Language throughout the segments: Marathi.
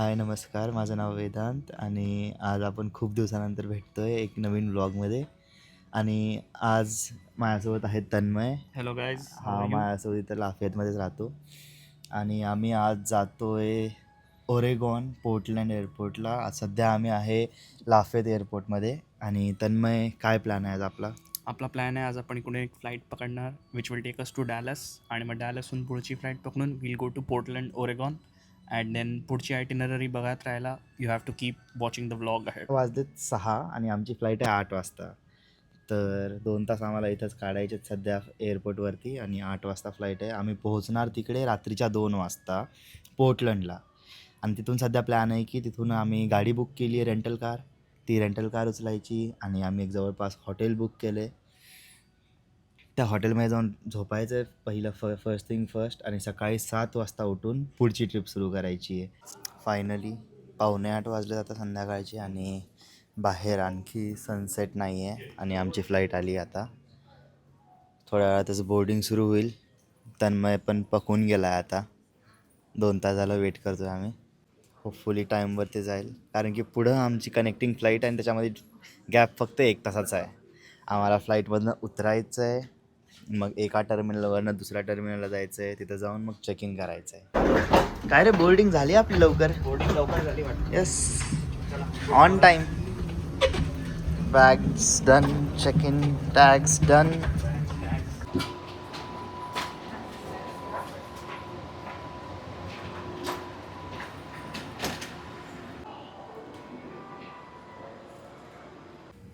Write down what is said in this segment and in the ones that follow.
हाय नमस्कार, माझं नाव वेदांत आणि आज आपण खूप दिवसानंतर भेटतो आहे एक नवीन व्लॉगमध्ये. आणि आज माझ्यासोबत आहे तन्मय. हॅलो गाईज, हाऊ हा आर यू? माझ्यासोबत इथं लाफेतमध्येच राहतो आणि आम्ही आज जातो आहे ओरेगॉन पोर्टलँड एअरपोर्टला. सध्या आम्ही आहे लाफेत एअरपोर्टमध्ये. आणि तन्मय, काय प्लॅन आहे आज आपला? आपला प्लॅन आहे आज आपण इकडून एक फ्लाईट पकडणार which will take us to Dallas, आणि मग डॅलसहून पुढची फ्लाईट पकडून will go to Portland Oregon and then पुढची आयटिनररी बघत राहायला. You have to keep watching the vlog ahead. वाजलेत 6 आणि आमची फ्लाईट आहे 8 वाजता. तर 2 तास आम्हाला इथंच काढायचे आहेत सध्या एअरपोर्टवरती आणि 8 वाजता फ्लाईट आहे. आम्ही पोहोचणार तिकडे रात्रीच्या 2 वाजता पोर्टलंडला. आणि तिथून सध्या प्लॅन आहे की तिथून आम्ही गाडी बुक केली आहे, रेंटल कार. ती रेंटल कार उचलायची आणि आम्ही एक जवळपास हॉटेल बुक केलं आहे. त्या हॉटेलमध्ये जाऊन झोपायचं आहे पहिलं फर्स्ट थिंग फर्स्ट, आणि सकाळी 7 वाजता उठून पुढची ट्रिप सुरू करायची आहे. फायनली 7:45 वाजले आता संध्याकाळचे आणि बाहेर आणखी सनसेट नाही आहे आणि आमची फ्लाईट आली आता. थोड्या वेळातच बोर्डिंग सुरू होईल. तन्मय पण पकून गेला आहे आता. 2 तास झालं वेट करतो आहे आम्ही. होपफुली टाईमवरती जाईल, कारण की पुढं आमची कनेक्टिंग फ्लाईट आहे आणि त्याच्यामध्ये गॅप फक्त 1 तासाचा आहे. आम्हाला फ्लाईटमधनं उतरायचं आहे, मग एका टर्मिनलवरनं दुसऱ्या टर्मिनलला जायचं आहे. तिथं जाऊन मग चेक इन करायचं आहे. काय रे, बोर्डिंग झाली आपली लवकर? बोर्डिंग लवकर झाली वाटतं. Yes, on time. Bags done, check in, tags done.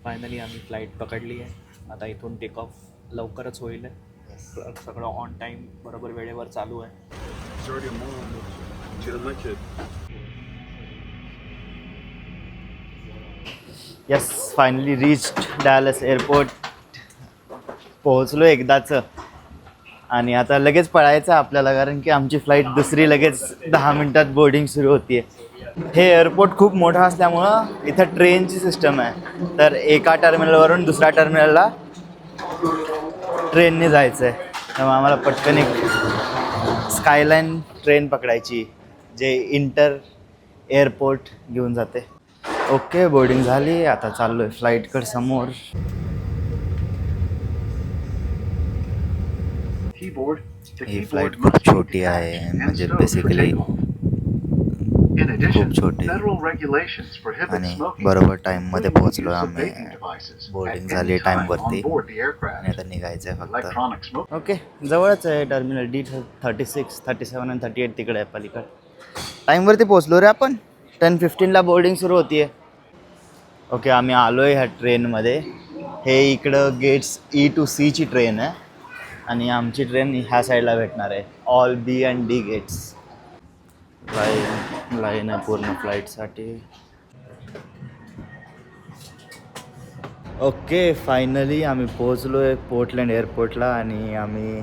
Finally आम्ही फ्लाईट पकडली आहे. आता इथून टेक ऑफ लवकरच होईल. सगळं ऑन टाईम बरोबर वेळेवर चालू आहे. Yes, finally reached Dallas airport. पोहोचलो एकदाचं आणि आता लगेच पळायचं आपल्याला, कारण की आमची फ्लाईट दुसरी लगेच 10 मिनटात बोर्डिंग सुरू होती आहे. हे एअरपोर्ट खूप मोठं असल्यामुळं इथं ट्रेनची सिस्टम आहे. तर एका टर्मिनलवरून दुसऱ्या टर्मिनलला ट्रेनने जायचं आहे. त्यामुळे आम्हाला पटकन एक स्कायलाईन ट्रेन पकडायची, जे इंटर एअरपोर्ट घेऊन जाते. ओके, बोर्डिंग झाली. आता चाललो आहे फ्लाईटकडे समोर. ही फ्लाईट खूप छोटी आहे, म्हणजे बेसिकली खूप छोटी. आणि बरोबर टाईममध्ये पोहोचलो आम्ही. बोर्डिंग झाली टाईमवरती आणि आता निघायचं आहे फक्त. ओके, जवळच आहे टर्मिनल D36, 37 आणि 38 तिकडे आहे पलीकडे. टाईमवरती पोहोचलो रे आपण. 10:15ला बोर्डिंग सुरू होती आहे. ओके, आम्ही आलो आहे ह्या ट्रेनमध्ये. हे इकडं गेट्स E to C ची ट्रेन आहे आणि आमची ट्रेन ह्या साईडला भेटणार आहे. All B and D gates. Line आहे पूर्ण फ्लाईटसाठी. ओके, फायनली आम्ही पोहोचलो आहे पोर्टलँड एअरपोर्टला आणि आम्ही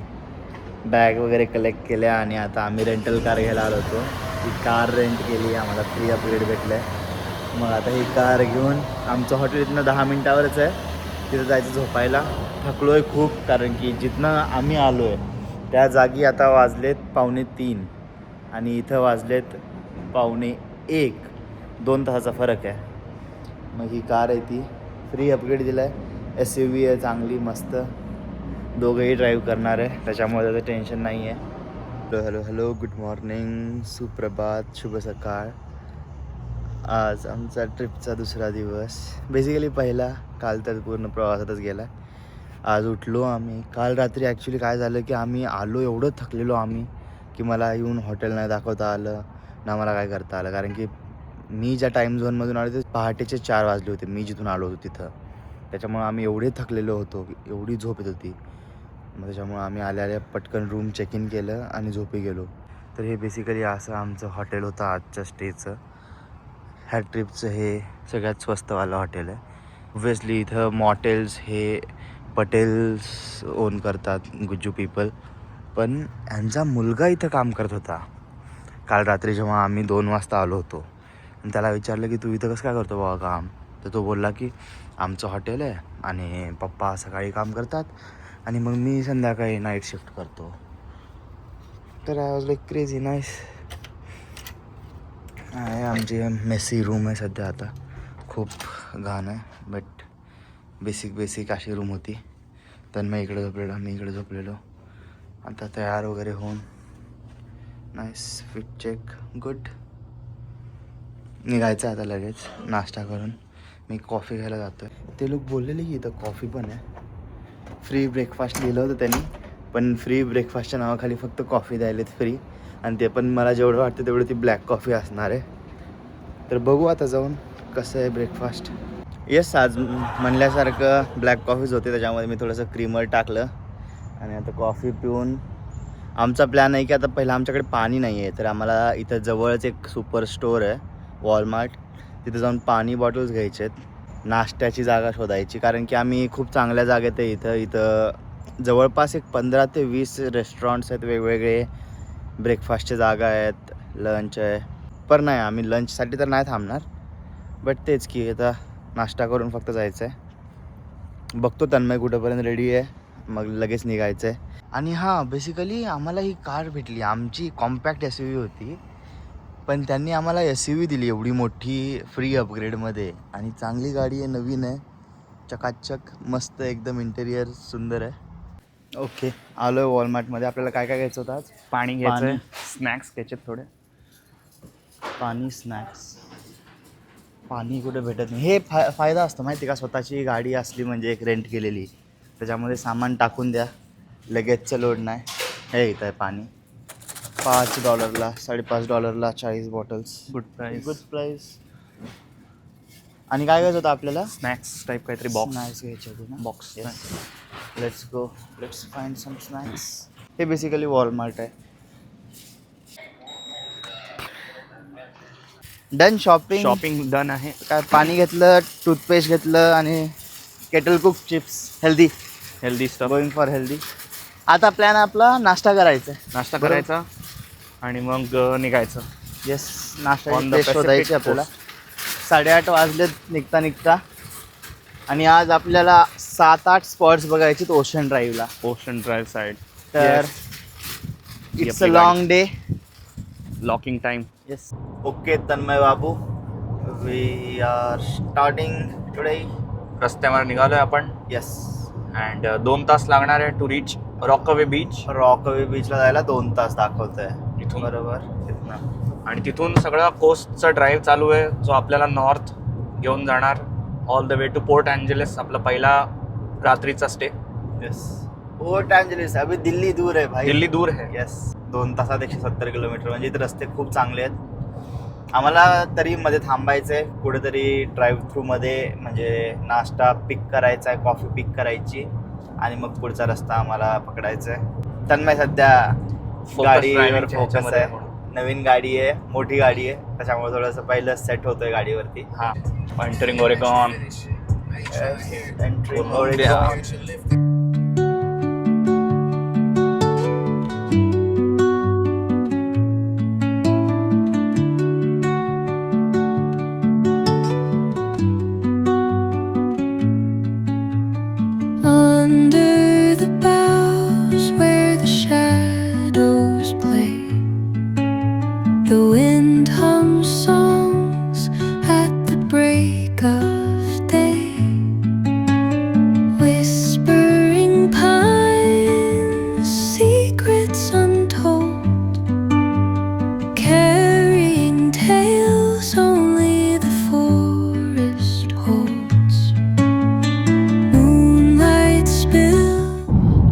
बॅग वगैरे कलेक्ट केल्या आणि आता आम्ही रेंटल कार घ्यायला आलो होतो. ही कार रेंट केली, आम्हाला फ्री अपग्रेड भेटलं आहे. मग आता ही कार घेऊन आमचं हॉटेल इथनं 10 मिनटावरच आहे, तिथं जायचं झोपायला. थकलो आहे खूप, कारण की जिथनं आम्ही आलो आहे त्या जागी आता वाजलेत 2:45 आणि इथं वाजलेत 12:45. 2 तासाचा फरक आहे. मग ही कार आहे ती फ्री अपग्रेड दिला आहे. SUV आहे, चांगली मस्त. दोघंही ड्राईव्ह करणार आहे, त्याच्यामुळे त्याचं टेन्शन नाही आहे. हॅलो हॅलो, गुड मॉर्निंग, सुप्रभात, शुभ सकाळ. आज आमचा ट्रिपचा दुसरा दिवस. बेसिकली पहिला, काल तर पूर्ण प्रवासातच गेला. आज उठलो आम्ही. काल रात्री ॲक्च्युली काय झालं की आम्ही आलो, एवढं थकलेलो आम्ही की मला येऊन हॉटेल नाही दाखवता आलं ना, मला काय करता आलं. कारण की मी ज्या टाईम झोनमधून आलो ते पहाटेचे 4 वाजले होते मी जिथून आलो होतो तिथं. त्याच्यामुळं आम्ही एवढे थकलेलो होतो, एवढी झोप येत होती. मग त्याच्यामुळं आम्ही आल्या पटकन रूम चेक इन केलं आणि झोपी गेलो. तर हे बेसिकली असं आमचं हॉटेल होतं आजच्या स्टेचं. ह्या ट्रिपचं हे सगळ्यात स्वस्तवालं हॉटेल आहे. ऑब्व्हियसली इथं मॉटेल्स हे पटेल्स ओन करतात, गुज्जू पीपल. पण यांचा मुलगा इथं काम करत होता. काल रात्री जेव्हा आम्ही 2 वाजता आलो होतो आणि त्याला विचारलं की तू इथं कसं काय करतो बाबा काम, तर तो बोलला की आमचं हॉटेल आहे आणि पप्पा सकाळी काम करतात आणि मग मी संध्याकाळी नाईट शिफ्ट करतो. तर I was like crazy nice. आहे आमची मेसी रूम आहे सध्या. आता खूप घाण आहे बट बेसिक अशी रूम होती. तन्मय इकडे झोपलेलो, मी इकडे झोपलेलो. आता तयार वगैरे होऊन नाईस फिट चेक गुड निघायचं आता लगेच नाश्ता करून. मी कॉफी घ्यायला जातो आहे. ते लोक बोललेले की इथं कॉफी पण आहे. फ्री ब्रेकफास्ट दिलं होतं त्यांनी, पण फ्री ब्रेकफास्टच्या नावाखाली फक्त कॉफी द्यायलेत फ्री. आणि ते पण मला जेवढं वाटतं तेवढं ती ब्लॅक कॉफी असणार आहे. तर बघू आता जाऊन कसं आहे ब्रेकफास्ट. येस, आज म्हणल्यासारखं ब्लॅक कॉफीच होते. त्याच्यामध्ये मी थोडंसं क्रीमर टाकलं आणि आता कॉफी पिऊन आमचा प्लॅन आहे की आता पहिलं आमच्याकडे पाणी नाही आहे, तर आम्हाला इथं जवळच एक सुपर स्टोअर आहे वॉलमार्ट, तिथे जाऊन पाणी बॉटल्स घ्यायचे आहेत. नाश्त्याची जागा शोधायची, कारण की आम्ही खूप चांगल्या जागेत आहे. इथं जवळपास एक 15 ते 20 रेस्टॉरंट्स आहेत वेगवेगळे. ब्रेकफास्टच्या जागा आहेत, लंच आहे. पण नाही, आम्ही लंचसाठी तर नाही थांबणार, बट तेच की आता नाश्ता करून फक्त जायचं आहे. बघतो तन्मय कुठंपर्यंत रेडी आहे, मग लगेच निघायचं आहे. आणि हां, बेसिकली आम्हाला ही कार भेटली. आमची कॉम्पॅक्ट SUV होती, पण त्यांनी आम्हाला SUV दिली एवढी मोठी फ्री अपग्रेडमध्ये. आणि चांगली गाडी आहे, नवीन आहे, चकाचक मस्त एकदम. इंटेरियर सुंदर आहे. ओके, आलो आहे वॉलमार्टमध्ये. आपल्याला काय काय घ्यायचं होतं आज? पाणी घ्यायचं आहे, स्नॅक्स घ्यायचे थोडे. पाणी, स्नॅक्स. पाणी कुठे भेटत नाही. हे फायदा असतो माहिती का, स्वतःची गाडी असली म्हणजे एक रेंट केलेली, त्याच्यामध्ये सामान टाकून द्या, लगेचचं लोड नाही. हे इथं आहे पाणी $5, $5.5 40 बॉटल्स. Good price. प्राईस. आणि काय घ्यायचं होतं आपल्याला? स्नॅक्स टाईप काहीतरी बॉक्स. स्नॅक्स घ्यायचे होते ना. Box. Let's go, let's find some snacks. हे बेसिकली वॉलमार्ट आहे. डन शॉपिंग डन आहे. काय पाणी घेतलं, टूथपेस्ट घेतलं आणि kettle cook chips. Healthy stuff. Going for healthy. आता प्लॅन आपला नाश्ता करायचा आहे. नाश्ता करायचा आणि मग निघायचं. येस, नाश्ता On the टेस्ट शोधायची Pacific आपल्याला. 8:30 वाजलेत निघता. आणि आज आपल्याला 7-8 स्पॉट्स बघायचे ओशन ड्राईव्हला. Ocean drive side. तर it's a long day. Locking time. Yes. Okay Tanmay बाबू, वी आर स्टार्टिंग टुडे. रस्त्यावर निघालोय आपण. येस. अँड 2 तास लागणार आहे to reach Rockaway beach. Rockaway बीचला जायला 2 तास दाखवत आहे इथून. बरोबर तिथनं. आणि तिथून सगळा कोस्टचा ड्राईव्ह चालू आहे, जो आपल्याला नॉर्थ घेऊन जाणार all the way two port Angeles. आपला पहिला रात्रीचा स्टे. येस. Port Angeles. अभी दिल्ली दूर आहे भाई. दिल्ली दूर आहे. येस. 2 तासात 170 किलोमीटर. म्हणजे इथे रस्ते खूप चांगले आहेत. आम्हाला तरी मध्ये थांबायचं आहे कुठेतरी ड्राईव्ह थ्रूमध्ये, म्हणजे नाश्ता पिक करायचा आहे, कॉफी पिक करायची आणि मग पुढचा रस्ता आम्हाला पकडायचा आहे. तन्मय सध्या गाडीवर फोकस आहे. नवीन गाडी आहे, मोठी गाडी आहे, त्याच्यामुळे थोडंसं पहिलं सेट होतोय गाडीवरती. हां. Entering Oregon. Entering Oregon. The wind hums songs at the break of day, whispering pines, secrets untold, carrying tales only the forest holds. Moonlight spill.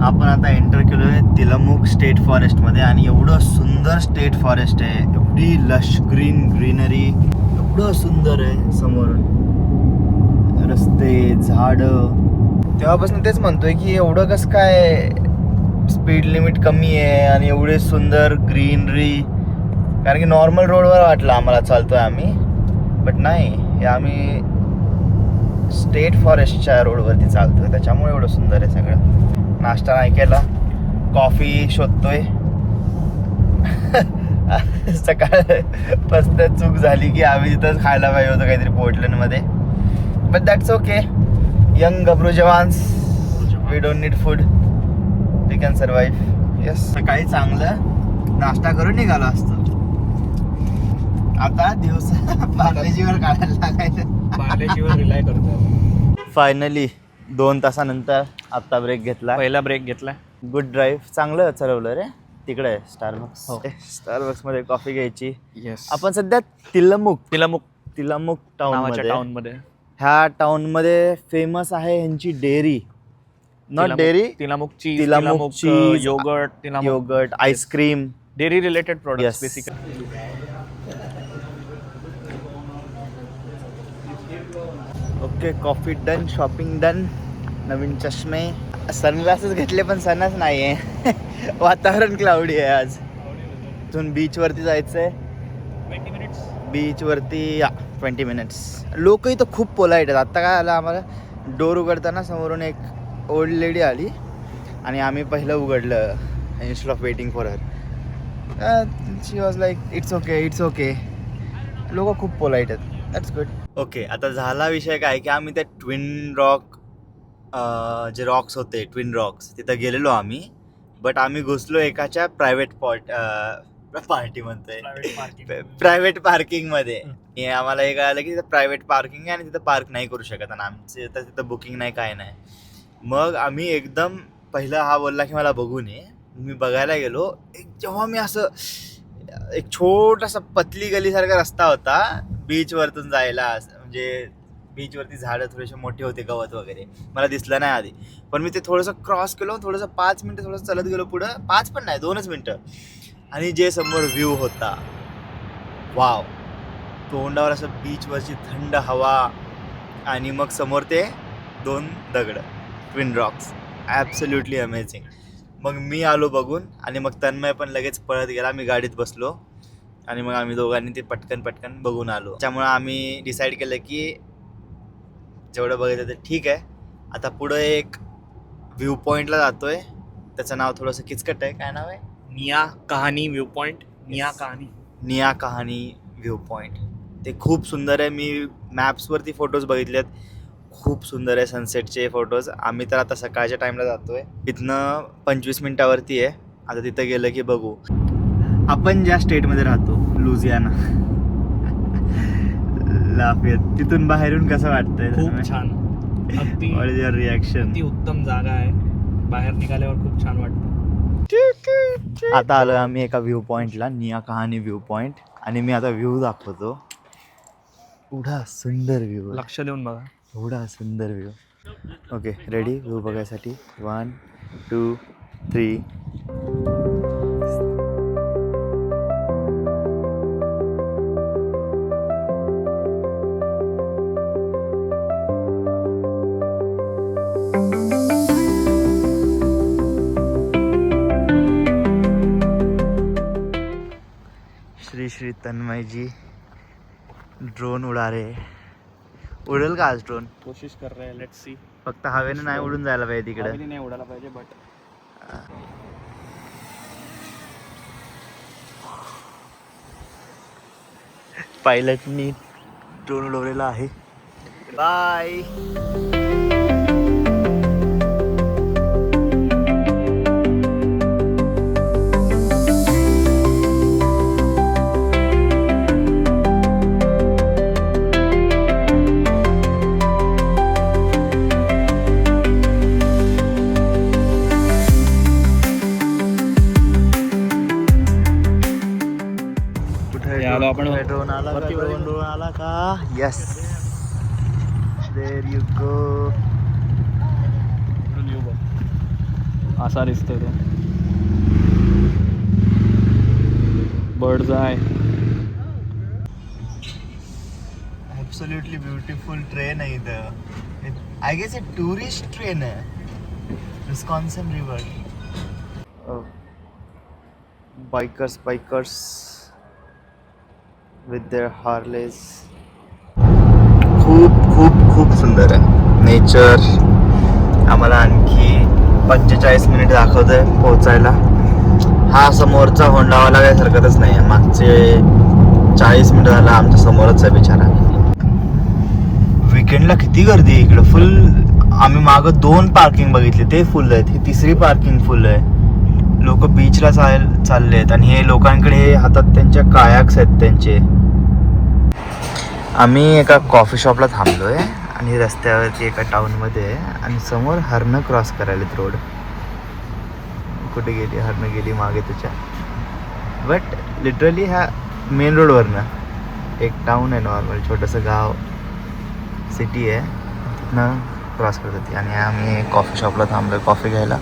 आपण आता एंटर केलोय तिलमुक स्टेट फॉरेस्टमध्ये. आणि एवढं सुंदर स्टेट फॉरेस्ट आहे, एवढी लश ग्रीनरी, एवढं सुंदर आहे. समोर रस्ते, झाडं. तेव्हापासून तेच म्हणतोय की एवढं कसं काय स्पीड लिमिट कमी आहे आणि एवढे सुंदर ग्रीनरी. कारण की नॉर्मल रोडवर वाटलं आम्हाला चालतोय आम्ही, बट नाही, हे आम्ही स्टेट फॉरेस्टच्या रोडवरती चालतोय, त्याच्यामुळे एवढं सुंदर आहे सगळं. नाश्ता नाही केला, कॉफी शोधतोय. सकाळपासून चूक झाली की आम्ही तिथंच खायला पाहिजे होतं काहीतरी पोर्टलँडमध्ये, बट दॅट्स ओके. यंग गबरू जवान्स, we don't need food, we can survive. Yes. सकाळी चांगलं नाश्ता करून निघालो असतो. आता दिवस पार्लेजीवर काढायला लागायचं. पार्लेजीवर रिलाय करतो. फायनली 2 तासानंतर आत्ता ब्रेक घेतला. पहिला ब्रेक घेतलाय. गुड ड्राईव्ह चांगलं चालवलं रे. तिकडे आहे स्टारबक्स. हो. स्टारबक्समध्ये कॉफी घ्यायची. येस. आपण सध्या तिलमुक नावाच्या टाउन टाउनमध्ये. ह्या टाउनमध्ये फेमस आहे ह्यांची dairy. Not dairy, Tillamook Tillamook cheese, yoghurt, ice cream, dairy related products Yes. Basically. Okay coffee done, shopping done, नवीन चष्मे, सनग्लासेस घेतले पण सनच नाही आहे. वातावरण क्लाउडी आहे आज. इथून बीचवरती जायचं आहे. 20 मिनिट्स. बीचवरती 20 मिनिट्स. लोक इथं खूप पोलाईट आहेत. आत्ता काय आलं आम्हाला, डोर उघडताना समोरून एक ओल्ड लेडी आली आणि आम्ही पहिलं उघडलं instead of waiting for her. She was like it's okay. लोक खूप पोलाईट आहेत. That's good. ओके आता झाला विषय काय की आम्ही त्या ट्विन रॉक जे रॉक्स होते ट्विन रॉक्स तिथं गेलेलो आम्ही. बट आम्ही घुसलो एकाच्या प्रायव्हेट पार्टी म्हणतोय प्रायव्हेट पार्किंगमध्ये. आम्हाला हे कळालं की तिथं प्रायव्हेट पार्किंग आहे आणि तिथं पार्क नाही करू शकत आणि आमचे तर तिथं बुकिंग नाही काय नाही. मग आम्ही एकदम पहिला हा बोलला की मला बघून ये. मी बघायला गेलो. जेव्हा मी असं एक छोटासा पतली गलीसारखा रस्ता होता बीचवरतून जायला. म्हणजे बीचवरती झाडं थोडेसे मोठे होते, गवत वगैरे मला दिसलं नाही आधी. पण मी ते थोडंसं क्रॉस केलं, थोडंसं 5 मिनटं थोडंसं चालत गेलो पुढं. 5 पण नाही 2च मिनटं. आणि जे समोर व्ह्यू होता, वाव. तोंडावर असं बीचवरची थंड हवा आणि मग समोर ते 2 दगड ट्विन रॉक्स. Absolutely amazing. मग मी आलो बघून आणि मग तन्मय पण लगेच पळत गेला. मी गाडीत बसलो आणि मग आम्ही दोघांनी ते पटकन बघून आलो. त्यामुळे आम्ही डिसाईड केलं की जेवढं बघायचं ते ठीक आहे. आता पुढं एक व्ह्यू पॉईंटला जातोय. त्याचं नाव थोडंसं किचकट आहे. काय नाव आहे? निया कहाणी व्ह्यू पॉईंट. निया कहाणी व्ह्यू पॉईंट. ते खूप सुंदर आहे. मी मॅप्सवरती फोटोज बघितलेत. खूप सुंदर आहे सनसेटचे फोटोज. आम्ही तर आता सकाळच्या टाईमला जातोय. इथनं 25 मिनिटावरती आहे. आता तिथं गेलं की बघू. आपण ज्या स्टेटमध्ये राहतो लुझियाना, लाफियत, तिथून बाहेरून कसं वाटतंय? खूप छान. अगदी व्हॉट इज युअर रिॲक्शन? अगदी उत्तम जागा आहे. बाहेर निघाल्यावर खूप छान वाटतं. आता आलो आम्ही एका व्ह्यू पॉईंटला, निया कहाणी व्ह्यू पॉईंट. आणि मी आता व्ह्यू दाखवतो. एवढा सुंदर व्ह्यू, लक्ष देऊन बघा. एवढा सुंदर व्ह्यू. ओके रेडी व्ह्यू बघायसाठी. 1 2 3. श्री तन्मयजी ड्रोन उडा रे. उडेल का आज ड्रोन? कोशिश कर रहे हैं. Let's see. फक्त हवेने नाही उडून जायला पाहिजे तिकडे. हवेने नाही उडायला पाहिजे. बट पायलटनी ड्रोन उडवलेला आहे. बाय. आलो आपण. ड्रोन आला का? ड्रोन आला का? Yes, there you go. असा दिसतोय तो. Bird's eye. Absolutely beautiful train आहे इथं. I guess a tourist train आहे. Wisconsin river. Bikers with their Harleys. खूप सुंदर आहे नेचर. आम्हाला आणखी 45 मिनिट दाखवतंय पोहोचायला. हा समोरचा होंडावाला काही हरकतच नाही आहे. मागचे 40 मिनिट झाला आमच्या समोरच आहे बिचारा. विकेंडला किती गर्दी आहे इकडं. फुल. आम्ही मागं 2 पार्किंग बघितले, ते फुल आहेत. ही 3री पार्किंग फुल आहे. लोक बीचला चालले आहेत आणि हे लोकांकडे हातात त्यांच्या कायाक्स आहेत त्यांचे. आम्ही एका कॉफी शॉपला थांबलो आहे आणि रस्त्यावरती एका टाऊनमध्ये आहे आणि समोर हरणं क्रॉस करायला रोड. कुठे गेली हरणं, गेली मागे त्याच्या. बट लिटरली ह्या मेन रोडवरनं एक टाऊन आहे, नॉर्मल छोटंसं गाव सिटी आहे, तिथनं क्रॉस करत होती. आणि आम्ही कॉफी शॉपला थांबलो कॉफी घ्यायला.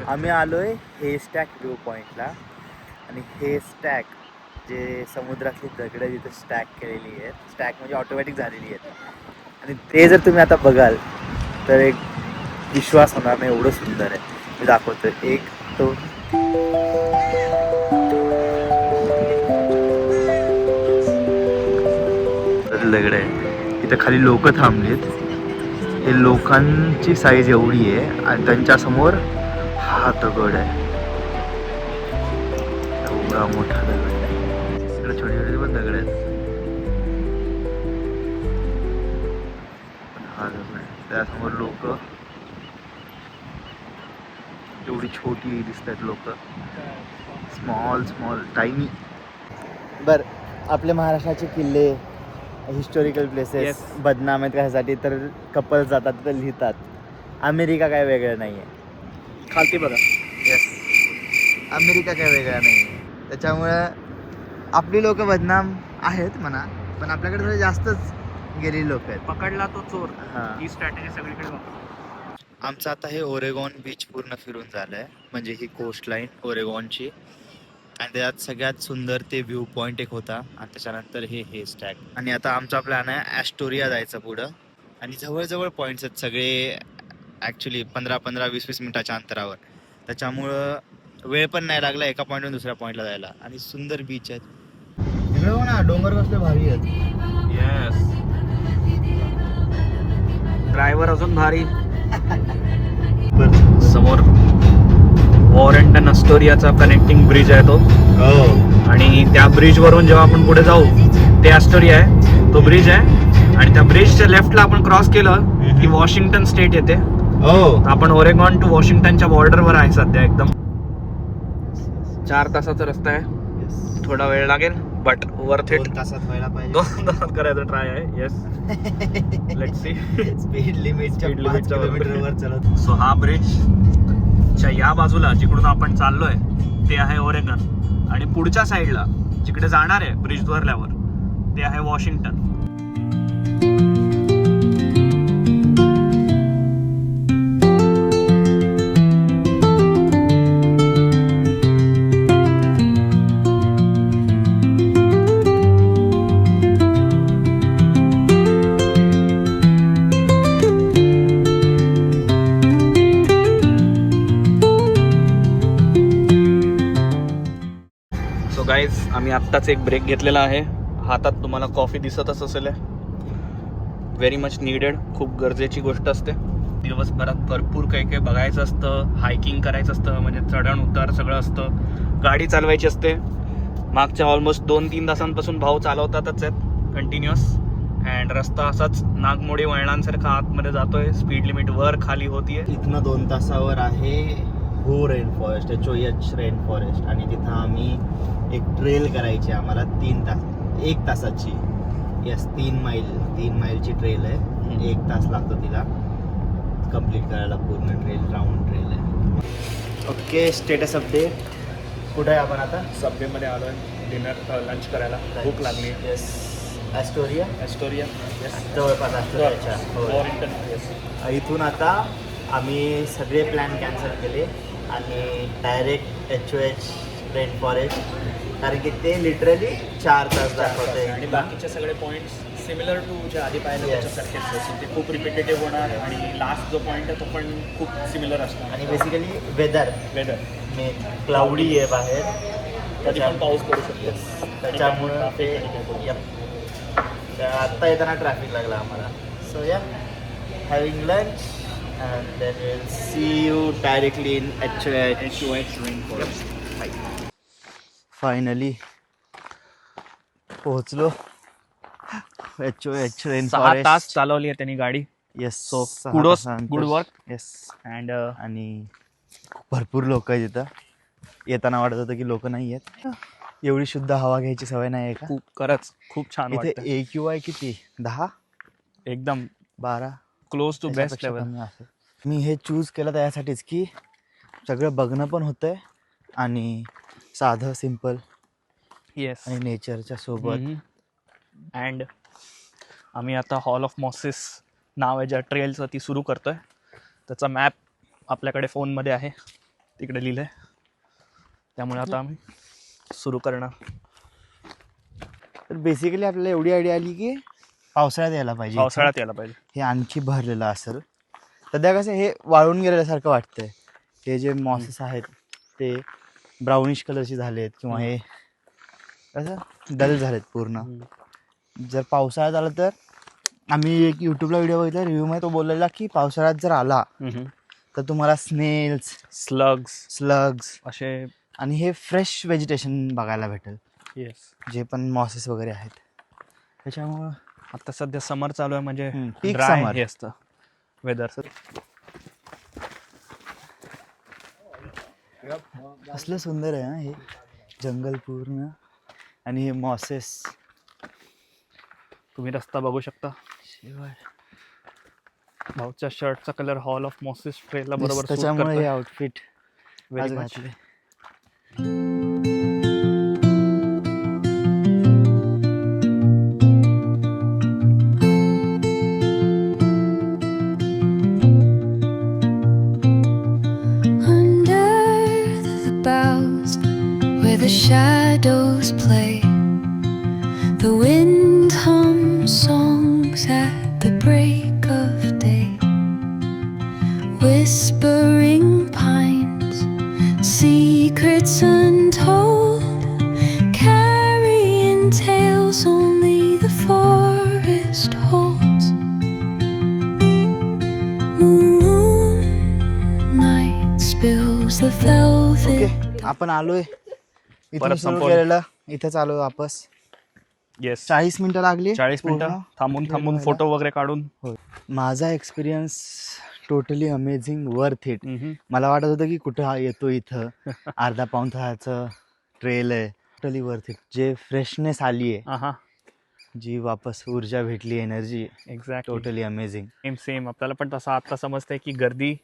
आम्ही आलो आहे हे स्टॅक व्ह्यू पॉईंटला. आणि हे स्टॅक जे समुद्रातली दगडं जिथे स्टॅक केलेली आहेत, स्टॅक म्हणजे ऑटोमॅटिक झालेली आहेत. आणि ते जर तुम्ही आता बघाल तर एक विश्वास होणार नाही, एवढं सुंदर आहे. मी दाखवतो. एक तो दगड आहे, इथं खाली लोक थांबलीत. हे लोकांची साईज एवढी आहे आणि त्यांच्यासमोर हा दगड आहे, एवढा मोठा दगड आहे. इकडे छोटे छोटे पण दगड आहेत. हा दगड आहे, त्यासमोर लोक एवढी छोटी दिसत आहेत लोक, स्मॉल स्मॉल टायनी. बर, आपले महाराष्ट्राचे किल्ले, हिस्टोरिकल प्लेसेस बदनाम आहेत कशासाठी तर कपल्स जातात तर लिहितात. अमेरिका काय वेगळं नाही आहे. खालती बघा. येस, अमेरिका काय वेगळा नाही आहे. त्याच्यामुळं आपली लोक बदनाम आहेत म्हणा, पण आपल्याकडे थोडे जास्तच गेलेली लोक आहेत. पकडला तो चोर. हां, ही स्ट्रॅटेजी सगळीकडे वापरतो. आमचं आता हे ओरेगॉन बीच पूर्ण फिरून झालं आहे, म्हणजे ही कोस्ट लाईन ओरेगॉनची. आणि त्यात सगळ्यात सुंदर ते व्ह्यू पॉईंट एक होता आणि त्याच्यानंतर हे स्टॅक. आणि आता आमचा प्लॅन आहे ॲस्टोरिया जायचं पुढं. आणि जवळजवळ पॉईंट्स आहेत सगळे, ॲक्च्युली 15-20 मिनिटाच्या अंतरावर. त्याच्यामुळं वेळ पण नाही लागला एका पॉईंटवरून दुसऱ्या पॉईंटला जायला. आणि सुंदर बीच आहेत तिकडे. हो ना, डोंगर कसले भारी आहेत. येस, ड्रायव्हर अजून भारी. समोर वॉरंटन अस्टोरियाचा कनेक्टिंग ब्रिज आहे तो. आणि त्या ब्रिज वरून जेव्हा आपण पुढे जाऊ ते ॲस्टोरिया आहे, तो ब्रिज आहे. आणि त्या ब्रिजच्या लेफ्टला आपण क्रॉस केलं की वॉशिंग्टन स्टेट येते. आपण ओरेगॉन टू वॉशिंग्टनच्या बॉर्डरवर आहे सध्या. एकदम 4 तासाचा रस्ता आहे. थोडा वेळ लागेल बट वर्थ इट. 2 तासात व्हायला पाहिजे. 2 तासात करायचा ट्राय आहे. Yes, let's see. स्पीड लिमिटच्या 5 किलोमीटरवर चालत. सो हा ब्रिजच्या या बाजूला जिकडून आपण चाललोय ते आहे ओरेगन. आणि पुढच्या साईडला जिकडे जाणार आहे ब्रिज वरल्यावर ते आहे वॉशिंग्टन. गाईज, आम्ही आत्ताच एक ब्रेक घेतलेला आहे. हातात तुम्हाला कॉफी दिसतच असेल. व्हेरी मच नीडेड, खूप गरजेची गोष्ट असते. दिवसभरात भरपूर काही काही बघायचं असतं, हायकिंग करायचं असतं, म्हणजे चढण उतार सगळं असतं, गाडी चालवायची असते. मागच्या ऑलमोस्ट 2-3 तासांपासून भाऊ चालवतातच आहेत कंटिन्युअस. अँड रस्ता असाच नागमोडी वळणांसारखा आतमध्ये जातोय, स्पीड लिमिट वर खाली होतीये. इथनं 2 तासावर आहे हो rain forest, HOH rain forest. आणि तिथं आम्ही एक ट्रेल करायची आम्हाला 1 तासाची. यस, 3 माईलची ट्रेल आहे. 1 तास लागतो तिला कंप्लीट करायला. पूर्ण ट्रेल राऊंड ट्रेल आहे. Okay, status update. कुठे आहे आपण आता? सबवेमध्ये आलोय डिनर लंच करायला. भूक लागली. येस, ॲस्टोरिया. येस, जवळपास ॲस्टोरियाच्या. वॉरंटन. येस. इथून आता आम्ही सगळे प्लॅन कॅन्सल केले आणि डायरेक्ट HOH रेन फॉरेस्ट, कारण की ते लिटरली 4 तास दाखवते. आणि बाकीचे सगळे पॉईंट्स सिमिलर टू जे आधी पाहिलं त्याच्यासारखेच. ते खूप रिपिटेटिव्ह होणार. आणि लास्ट जो पॉईंट आहे तो पण खूप सिमिलर असणार. आणि बेसिकली वेदर मेन क्लाउडी आहे बाहेर, कधी पण पाऊस पडू शकतो. त्याच्यामुळं ते आत्ता येताना ट्रॅफिक लागला आम्हाला. सो या, having lunch and then we'll see you directly in HOH rainforest. Finally पोहोचलो. रेन 6 तास चालवली आहे त्यांनी गाडी. Yes. So kudos, good work. Yes. And आणि भरपूर लोक आहेत इथं. येताना वाटत होतं की लोक नाही आहेत. एवढी शुद्ध हवा घ्यायची सवय नाही आहे का? खरंच खूप छान इथे वाटतं. AQI किती 10 एकदम 12 क्लोज टू बेस्ट त्याच्यापेक्षा लेवल. कमी असेल. मी हे चूज केलं त्यासाठीच की सगळं बघणं पण होतंय आणि साधं सिम्पल येस. आणि नेचरच्या सोबत. अँड आम्ही आता हॉल ऑफ मॉसेस नाव आहे ज्या ट्रेलचं ती सुरू करतोय. त्याचा मॅप आपल्याकडे फोनमध्ये आहे, तिकडे लिहिलं आहे. त्यामुळे आता आम्ही सुरू करणार. तर बेसिकली आपल्याला एवढी आयडिया आली की पावसाळ्यात यायला पाहिजे. पावसाळ्यात यायला पाहिजे. हे आणखी भरलेलं असेल. सध्या कसं हे वाळून गेल्यासारखं वाटतंय. हे जे मॉसेस आहेत ते ब्राउनिश कलरचे झालेत किंवा हे कसं डल झालेत पूर्ण. जर पावसाळ्यात आलं तर आम्ही एक यूट्यूबला व्हिडिओ बघितला, रिव्ह्यूमध्ये तो बोललेला की पावसाळ्यात जर आला तर तुम्हाला स्नेल्स, स्लग्स असे. आणि हे फ्रेश व्हेजिटेशन बघायला भेटेल, येस. जे पण मॉसेस वगैरे आहेत. त्याच्यामुळं आता सध्या समर चालू आहे म्हणजे peak ड्राय summer. हे असतं वेदर. कसलं सुंदर आहे ना हे जंगल पूर्ण आणि हे मॉसेस. तुम्ही रस्ता बघू शकता. भाऊच्या शर्टचा कलर हॉल ऑफ मॉसेस ट्रेलला बरोबर suit त्याच्यामुळे हे करतोय. आउटफिट Very आज much. घातले. Under the boughs where the shadows play, the wind hums songs at the break of day. Whispering pines, secrets untold, carrying tales only the forest holds. Moonlight spills the velvet. Okay, आपण आलोय इथून परत सुरू संपवलं. केलेलं. इथेच आलो वापस. येस. 40 मिनिटं लागली. 40 मिनिटं पूर्ण थांबून complete व्हायला. फोटो वगैरे काढून. होय. माझा experience totally amazing, worth it. मला वाटत होतं की कुठं येतो इथं. अर्धा पाऊण तासाचं ट्रेल आहे. Totally worth it. जे फ्रेशनेस आली आहे, हा, जी वापस ऊर्जा भेटली, energy, exact. Totally amazing. Same आपल्याला पण तसं आता समजतंय की गर्दी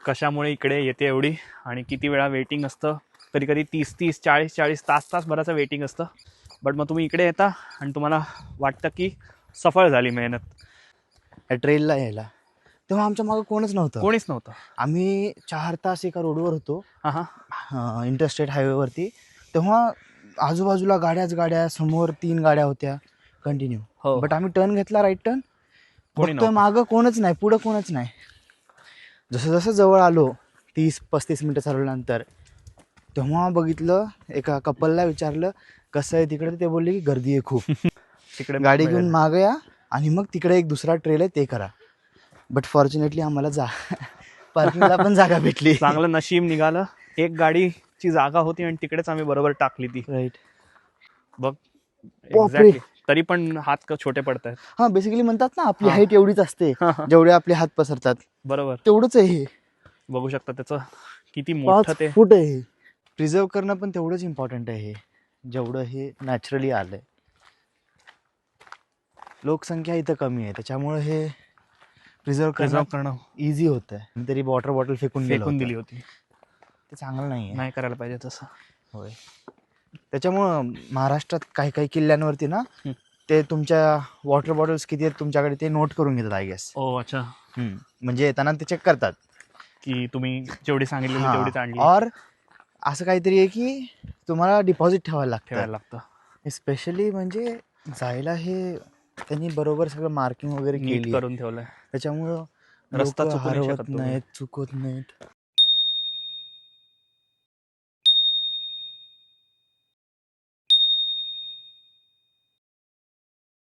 कशामुळे इकडे येते एवढी आणि किती वेळा वेटिंग असतं. कधी कधी 30 40 तास भराचं वेटिंग असतं. बट मग तुम्ही इकडे येता आणि तुम्हाला वाटतं की सफळ झाली मेहनत. या ट्रेलला यायला तेव्हा आमच्या मागं कोणच नव्हतं. कोणीच नव्हतं. आम्ही 4 तास एका रोडवर होतो, हा. इंटरस्टेट हायवेवरती. तेव्हा आजूबाजूला गाड्या, समोर 3 गाड्या होत्या कंटिन्यू. हो. बट आम्ही टर्न घेतला, राईट टर्न, कोणी बघतोय नव्हतं. मागं कोणच नाही, पुढं कोणच नाही. जसं जसं जवळ आलो 30-35 मिनटं चालवल्यानंतर, तेव्हा बघितलं, एका कपलला विचारलं कसं आहे तिकडे. ते बोलले की गर्दी आहे खूप. तिकडे गाडी घेऊन मागं या आणि मग तिकडे एक दुसरा ट्रेल आहे ते करा. बट फॉर्च्युनेटली आम्हाला पार्किंगला पण जागा भेटली. चांगलं नशीब निघालं. एक गाडीची जागा होती आणि तिकडेच आम्ही बरोबर टाकली ती. राईट. बघ. बापरे. Exactly. तरी पण हात छोटे पडत आहेत. हा, बेसिकली म्हणतात ना आपली हा. हाईट एवढीच असते, जेवढे आपले हात पसरतात बरोबर. तेवढंच आहे हे. बघू शकता त्याचं किती 5 मोठं ते. फूट आहे हे. प्रिझर्व करणं पण तेवढंच इम्पॉर्टंट आहे हे, जेवढं हे नॅचरली आलंय. लोकसंख्या इथं कमी आहे, त्याच्यामुळे हे प्रिझर्व करणं इझी होत आहे. तरी वॉटर बॉटल फेकून दिली होती. ते चांगलं नाही नाही करायला पाहिजे तसं. होय. त्याच्यामुळं महाराष्ट्रात काही काही किल्ल्यांवरती ना ते तुमच्या वॉटर बॉटल्स किती आहेत तुमच्याकडे ते नोट करून घेतात, आय गेस. ओ अच्छा. म्हणजे येताना ते चेक करतात की तुम्ही जेवढी सांगितलेली तेवढीच आणली. और असं काहीतरी आहे की तुम्हाला डिपॉझिट ठेवायला लागतं. स्पेशली म्हणजे जायला हे त्यांनी बरोबर सगळं मार्किंग वगैरे नीट केली करून ठेवलंय. त्याच्यामुळं रस्ता लोकं चुकू नाही हरवत शकत तुम्ही. नाहीत, चुकत नाहीत.